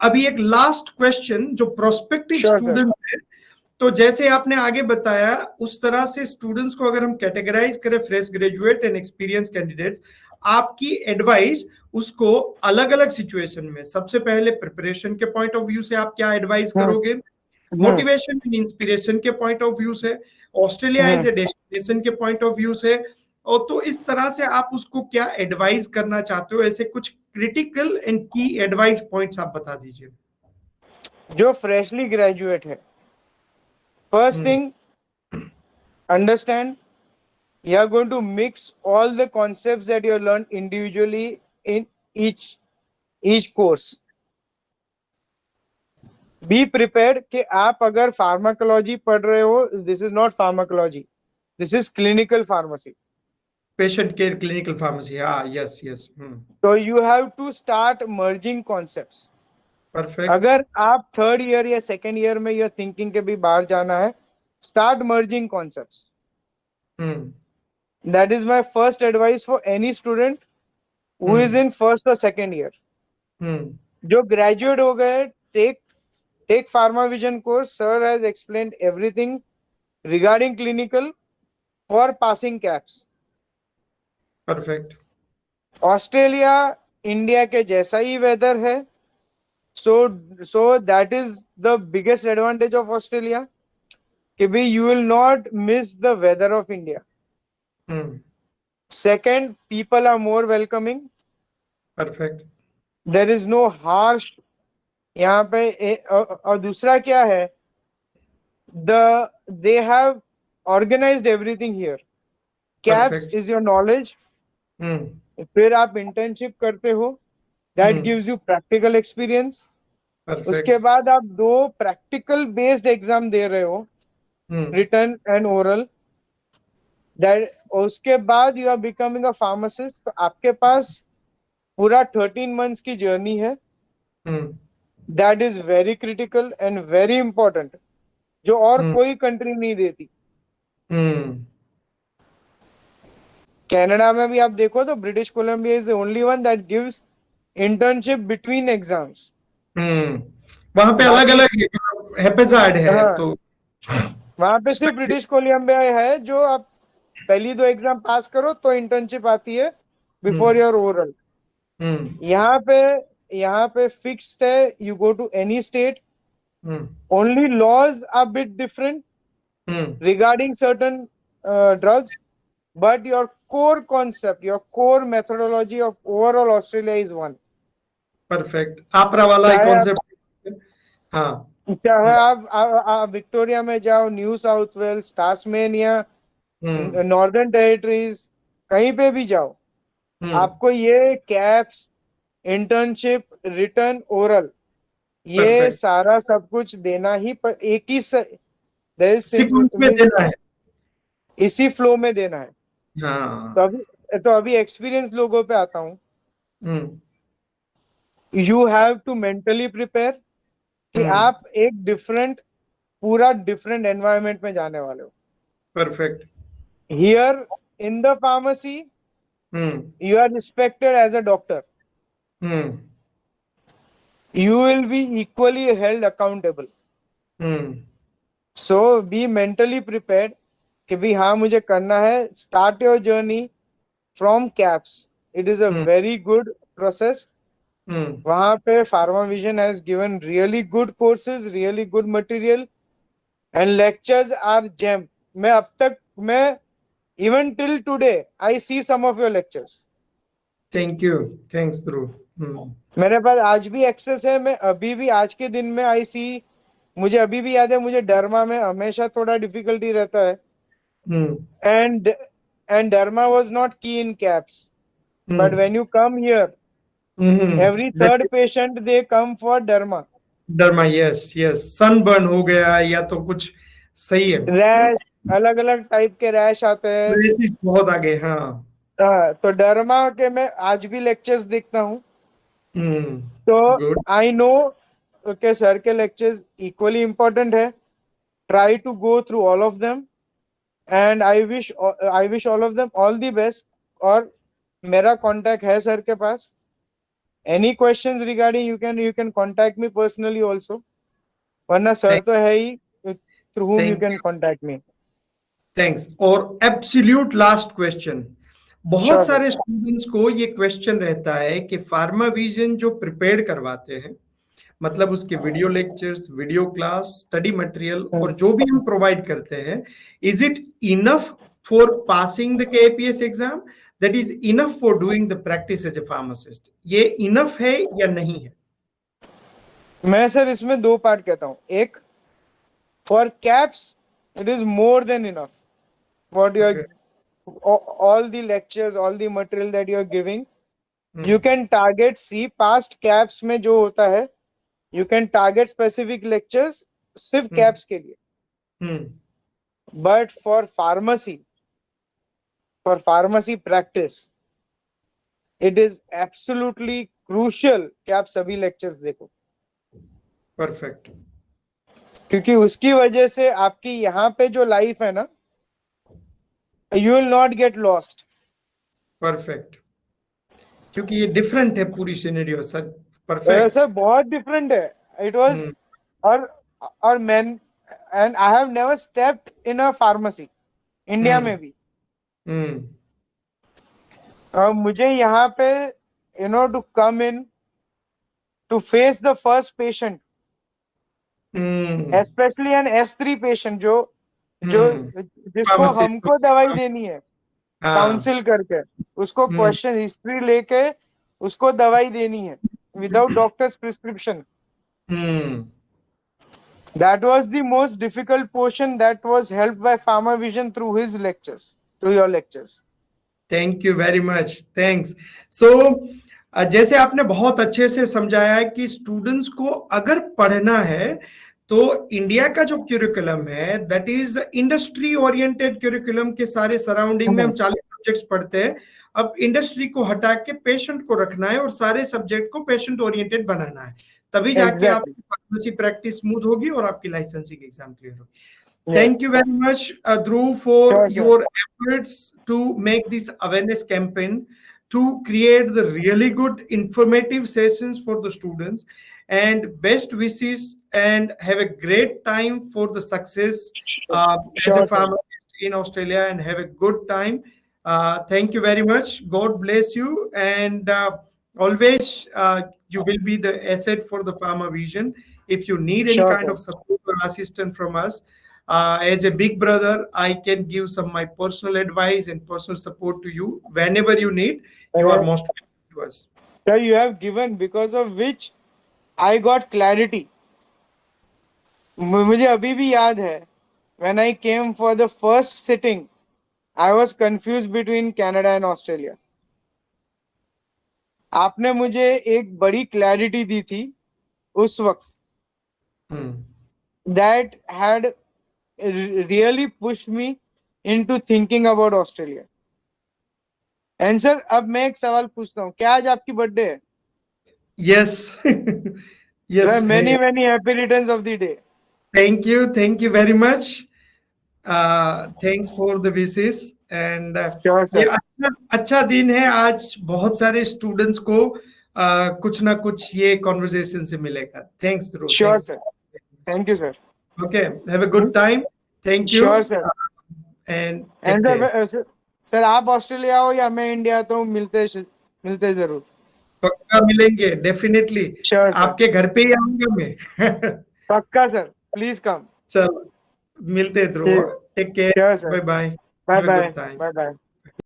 अभी एक last question जो प्रोस्पेक्टिव स्टूडेंट्स है, तो जैसे आपने आगे बताया उस तरह से स्टूडेंट्स को अगर हम कैटेगराइज करें, fresh graduate and experience candidates, आपकी एडवाइस उसको अलग अलग सिचुएशन में, सबसे पहले प्रिपरेशन के पॉइंट ऑफ व्यू से आप क्या एडवाइस करोगे, मोटिवेशन एंड इंस्पिरेशन के पॉइंट ऑफ व्यू से, ऑस्ट्रेलिया एज ए डेस्टिनेशन के पॉइंट ऑफ व्यू से, और तो इस तरह से आप उसको क्या एडवाइस करना चाहते हो, ऐसे कुछ क्रिटिकल एंड की एडवाइस पॉइंट्स आप बता दीजिए। जो फ्रेशली ग्रेजुएट है, first thing, understand you are going to mix all the concepts that you learned individually in each course. Be prepared कि आप अगर फार्माकोलॉजी पढ़ रहे हो, this is not pharmacology, this is clinical pharmacy, patient care clinical pharmacy. Yes. so you have to start merging concepts. Perfect. अगर आप third year या second year में यह थिंकिंग के भी बाहर जाना है, start merging concepts. That is my first advice for any student who is in first or second year. जो graduate हो गए, take PharmaVision course. Sir has explained everything regarding clinical for passing CAPS. Perfect. Australia India के जैसा ही weather है, so that is the biggest advantage of Australia, कि भी you will not miss the weather of India. Second, people are more welcoming. Perfect. There is no harsh यहाँ पे, और दूसरा क्या है, they have organized everything here. CAPS is your knowledge. फिर आप internship करते हो, that gives you practical experience. उसके बाद आप 2 practical based exam दे रहे हो, written and oral. उसके बाद you are becoming a pharmacist. तो आपके पास पूरा 13 months की जर्नी है. That is very critical and very important, जो और कोई कंट्री नहीं देती. कनाडा में भी आप देखो तो British Columbia is the only one that gives internship between exams. वहां पे अलग अलग हेपेजाइड है, तो वहां पे सिर्फ ब्रिटिश कोलंबिया है जो आप पहली 2 एग्जाम पास करो तो इंटर्नशिप आती है बिफोर योर ओरल. यहाँ पे फिक्स्ड है, you go to any state. Only laws are bit different regarding certain drugs, but your core concept, your core methodology of overall Australia is one. Perfect. आपरा वाला concept. हाँ, चाहे आप Victoria में जाओ, New South Wales, Tasmania, Northern Territories, कहीं पे भी जाओ, आपको ये कैप्स, इंटर्नशिप, रिटर्न, ओरल, ये सारा सब कुछ देना ही पर एक ही सीक्वेंस में देना है, इसी फ्लो में देना है. तो अभी एक्सपीरियंस लोगों पे आता हूं. You have to mentally prepare कि आप एक पूरा डिफरेंट एनवायरनमेंट में जाने वाले हो. Perfect. Here in the pharmacy you are respected as a doctor. You will be equally held accountable. So be mentally prepared कि भी हाँ मुझे करना है. Start your journey from KAPS. It is a very good process. वहां पे PharmaVision has given really good courses, really good material, and lectures are gem. मैं अब तक even till today I see some of your lectures. Thank you. Thanks ध्रुव. मेरे पास आज भी access है. मैं अभी भी आज के दिन में आई सी. मुझे अभी भी याद है, मुझे डर्मा में हमेशा थोड़ा डिफिकल्टी रहता है. And Dharma was not key in CAPS. But when you come here, every third patient they come for Dharma. yes. Sunburn हो गया या तो कुछ सही है. रैश, अलग अलग टाइप के रैश आते हैं. बहुत आगे. हाँ. तो डर्मा के मैं आज भी लेक्चर्स देखता हूँ. तो आई नो के सर के लेक्चर्स इक्वली इम्पोर्टेंट है. Try to go through all of them. And I wish all of them all the best. और मेरा कांटेक्ट है सर के पास. any questions regarding, you can contact me personally also. वरना sir तो है ही, through whom you can contact me. Thanks. और absolute last question, बहुत सारे स्टूडेंट्स को ये क्वेश्चन रहता है कि फार्मा विजन जो प्रिपेयर करवाते हैं, मतलब उसके video lectures, video class, study material और जो भी हम प्रोवाइड करते हैं, is it enough for passing the KPS exam, that is enough for doing the practice as a pharmacist? ये इनफ है या नहीं है? मैं सर इसमें दो पार्ट कहता हूँ. एक, for KAPS it is more than enough. What you are, all the lectures, all the material that you are giving, you can target, see past caps में जो होता है, you can target specific lectures सिर्फ caps के लिए. But for pharmacy practice, it is absolutely crucial कि आप सभी lectures देखो. Perfect. क्योंकि उसकी वजह से आपकी यहाँ पे जो लाइफ है ना, you will not get lost. Perfect. क्योंकि ये डिफरेंट है पूरी सिनेरियो सर. परफेक्ट सर, बहुत डिफरेंट है. इट वाज, और man, and I have never stepped in a pharmacy India में भी. मुझे यहाँ पे to come in to face the first patient, specially an S3 patient जो जिसको हमको दवाई देनी है, काउंसिल करके उसको क्वेश्चन हिस्ट्री लेके उसको दवाई देनी है without doctors prescription. That was the most difficult portion that was helped by PharmaVision through his lectures, through your lectures. Thank you very much. Thanks. So, जैसे आपने बहुत अच्छे से समझाया है कि स्टूडेंट्स को अगर पढ़ना है तो इंडिया का जो क्यूरिकुलम है that is industry oriented curriculum के सारे सराउंडिंग में हम 40 सब्जेक्ट्स पढ़ते हैं. अब इंडस्ट्री को हटा के पेशेंट को रखना है और सारे सब्जेक्ट को पेशेंट ओरिएंटेड बनाना है, तभी जाके आपकी फार्मेसी प्रैक्टिस स्मूथ होगी और आपकी लाइसेंसिंग एग्जाम क्लियर होगी. Thank you very much, Dhruv, for your efforts to make this awareness campaign, to create the really good informative sessions for the students, and best wishes and have a great time for the success as a pharmacist in Australia, and have a good time. Thank you very much. God bless you, and always you will be the asset for the PharmaVision. If you need any kind of support or assistance from us, as a big brother, I can give some my personal advice and personal support to you whenever you need. You are most welcome to us. Sir, you have given, because of which I got clarity. मुझे अभी भी याद है, when I came for the first sitting, I was confused between Canada and Australia. आपने मुझे एक बड़ी clarity दी थी उस वक्त. That had really pushed me into thinking about Australia. And sir, अब मैं एक सवाल पूछता हूँ, क्या आज आपकी बर्थडे है? Yes. Yes. Sir, many happy returns of the day. Thank you very much. Thanks for the wishes. And ये अच्छा दिन है आज. बहुत सारे स्टूडेंट्स को कुछ ना कुछ ये कॉन्वर्सेशन से मिलेगा. Thanks, Dhruv. Sure, sir. Thank you, sir. Okay, have a good time. Thank you. Sure, sir. And sir, आप ऑस्ट्रेलिया हो या मैं इंडिया, तो मिलते जरूर. पक्का मिलेंगे, डेफिनेटली. Sure, आपके घर पे ही आऊंगा मैं. पक्का सर, प्लीज कम. चलो मिलते हैं Dhruv. Take care. Bye bye. Bye bye.